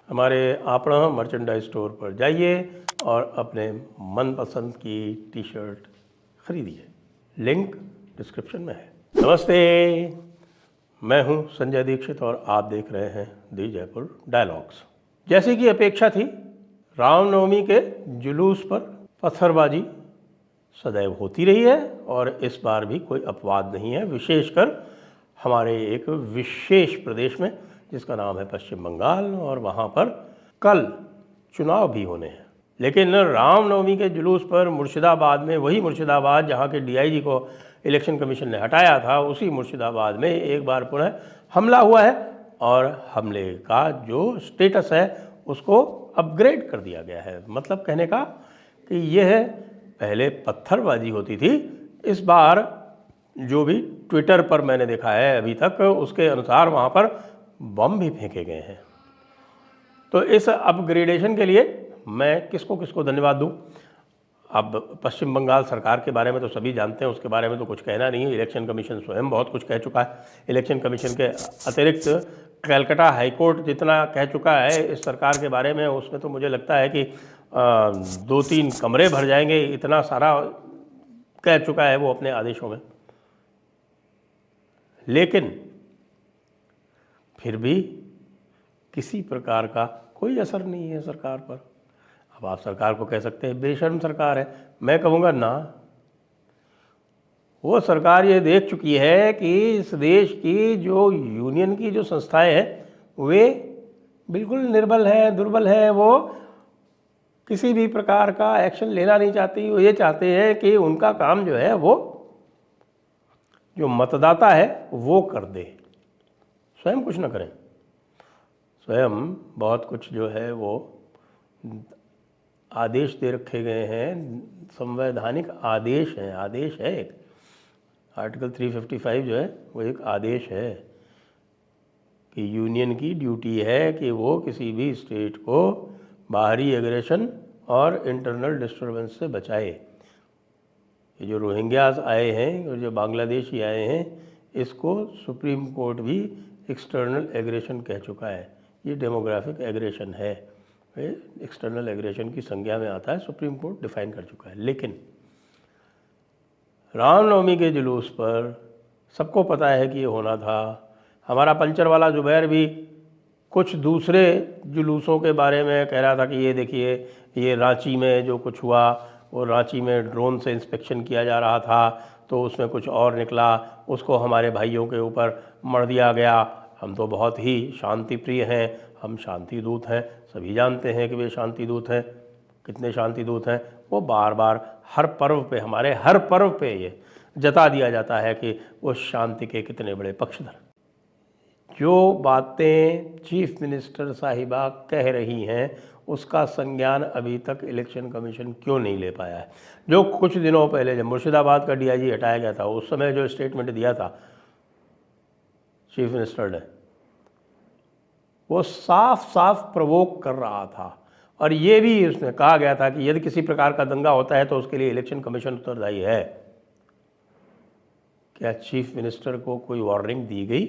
हमारे आपड़ा merchandise store पर जाइए और अपने मनपसंद की टी शर्ट खरीदिए, लिंक डिस्क्रिप्शन में है। नमस्ते, मैं हूं संजय दीक्षित और आप देख रहे हैं दी जयपुर डायलॉग्स। जैसे कि अपेक्षा थी, रामनवमी के जुलूस पर पत्थरबाजी सदैव होती रही है और इस बार भी कोई अपवाद नहीं है, विशेषकर हमारे एक विशेष प्रदेश में जिसका नाम है पश्चिम बंगाल, और वहाँ पर कल चुनाव भी होने हैं। लेकिन रामनवमी के जुलूस पर मुर्शिदाबाद में, वही मुर्शिदाबाद जहाँ के डीआईजी को इलेक्शन कमीशन ने हटाया था, उसी मुर्शिदाबाद में एक बार पुनः हमला हुआ है और हमले का जो स्टेटस है उसको अपग्रेड कर दिया गया है। मतलब कहने का कि यह पहले पत्थरबाजी होती थी, इस बार जो भी ट्विटर पर मैंने देखा है अभी तक, उसके अनुसार वहाँ पर बम भी फेंके गए हैं। तो इस अपग्रेडेशन के लिए मैं किसको किसको धन्यवाद दूं। अब पश्चिम बंगाल सरकार के बारे में तो सभी जानते हैं, उसके बारे में तो कुछ कहना नहीं है। इलेक्शन कमीशन स्वयं बहुत कुछ कह चुका है। इलेक्शन कमीशन के अतिरिक्त कलकत्ता हाईकोर्ट जितना कह चुका है इस सरकार के बारे में, उसमें तो मुझे लगता है कि 2-3 कमरे भर जाएंगे, इतना सारा कह चुका है वो अपने आदेशों में। लेकिन फिर भी किसी प्रकार का कोई असर नहीं है सरकार पर। अब आप सरकार को कह सकते हैं बेशर्म सरकार है, मैं कहूँगा ना, वो सरकार ये देख चुकी है कि इस देश की जो यूनियन की जो संस्थाएं हैं वे बिल्कुल निर्बल हैं, दुर्बल हैं। वो किसी भी प्रकार का एक्शन लेना नहीं चाहती। वो ये चाहते हैं कि उनका काम जो है वो जो मतदाता है वो कर दे, स्वयं कुछ न करें। स्वयं बहुत कुछ जो है वो आदेश दे रखे गए हैं, संवैधानिक आदेश हैं, आदेश है एक, आर्टिकल 355 जो है वो एक आदेश है कि यूनियन की ड्यूटी है कि वो किसी भी स्टेट को बाहरी एग्रेशन और इंटरनल डिस्टर्बेंस से बचाए। ये जो रोहिंग्यास आए हैं और जो बांग्लादेशी आए हैं, इसको सुप्रीम कोर्ट भी एक्सटर्नल एग्रेशन कह चुका है। ये डेमोग्राफिक एग्रेशन है, एक्सटर्नल एग्रेशन की संज्ञा में आता है, सुप्रीम कोर्ट डिफाइन कर चुका है। लेकिन रामनवमी के जुलूस पर सबको पता है कि ये होना था। हमारा पंचर वाला जुबैर भी कुछ दूसरे जुलूसों के बारे में कह रहा था कि ये देखिए, ये रांची में जो कुछ हुआ, वो रांची में ड्रोन से इंस्पेक्शन किया जा रहा था तो उसमें कुछ और निकला, उसको हमारे भाइयों के ऊपर मर दिया गया। हम तो बहुत ही शांति प्रिय हैं, हम शांति दूत हैं, सभी जानते हैं कि वे शांति दूत हैं। कितने शांति दूत हैं, वो बार बार हर पर्व पे, हमारे हर पर्व पे ये जता दिया जाता है कि वो शांति के कितने बड़े पक्षधर। जो बातें चीफ मिनिस्टर साहिबा कह रही हैं उसका संज्ञान अभी तक इलेक्शन कमीशन क्यों नहीं ले पाया है। जो कुछ दिनों पहले जब मुर्शिदाबाद का डीआईजी हटाया गया था, उस समय जो स्टेटमेंट दिया था चीफ मिनिस्टर ने, वो साफ साफ प्रवोक कर रहा था। और ये भी उसमें कहा गया था कि यदि किसी प्रकार का दंगा होता है तो उसके लिए इलेक्शन कमीशन उत्तरदायी है। क्या चीफ मिनिस्टर को कोई वार्निंग दी गई?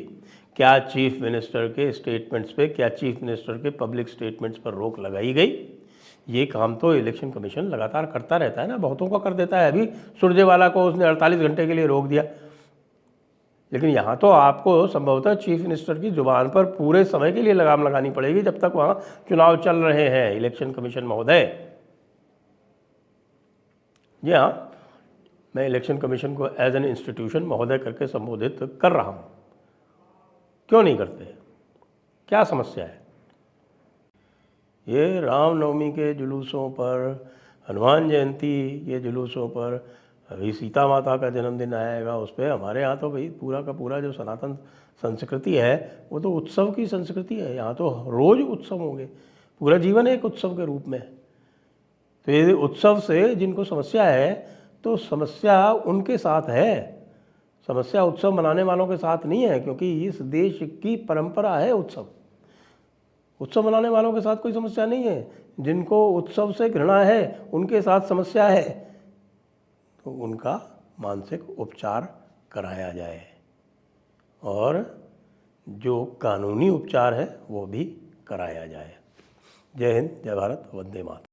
क्या चीफ मिनिस्टर के स्टेटमेंट्स पे, क्या चीफ मिनिस्टर के पब्लिक स्टेटमेंट्स पर रोक लगाई गई? ये काम तो इलेक्शन कमीशन लगातार करता रहता है ना, बहुतों का कर देता है। अभी सुरजेवाला को उसने 48 घंटे के लिए रोक दिया। लेकिन यहाँ तो आपको संभवतः चीफ मिनिस्टर की जुबान पर पूरे समय के लिए लगाम लगानी पड़ेगी जब तक वहाँ चुनाव चल रहे हैं। इलेक्शन कमीशन महोदय, जी हाँ, मैं इलेक्शन कमीशन को एज एन इंस्टीट्यूशन महोदय करके संबोधित कर रहा हूँ। क्यों नहीं करते? क्या समस्या है? ये रामनवमी के जुलूसों पर, हनुमान जयंती के जुलूसों पर, अभी सीता माता का जन्मदिन आएगा, उस पर हमारे यहाँ तो भाई पूरा का पूरा जो सनातन संस्कृति है वो तो उत्सव की संस्कृति है। यहाँ तो रोज़ उत्सव होंगे, पूरा जीवन एक उत्सव के रूप में। तो ये उत्सव से जिनको समस्या है तो समस्या उनके साथ है, समस्या उत्सव मनाने वालों के साथ नहीं है, क्योंकि इस देश की परंपरा है उत्सव। उत्सव मनाने वालों के साथ कोई समस्या नहीं है। जिनको उत्सव से घृणा है उनके साथ समस्या है, तो उनका मानसिक उपचार कराया जाए और जो कानूनी उपचार है वो भी कराया जाए। जय हिंद, जय भारत, वंदे मातरम।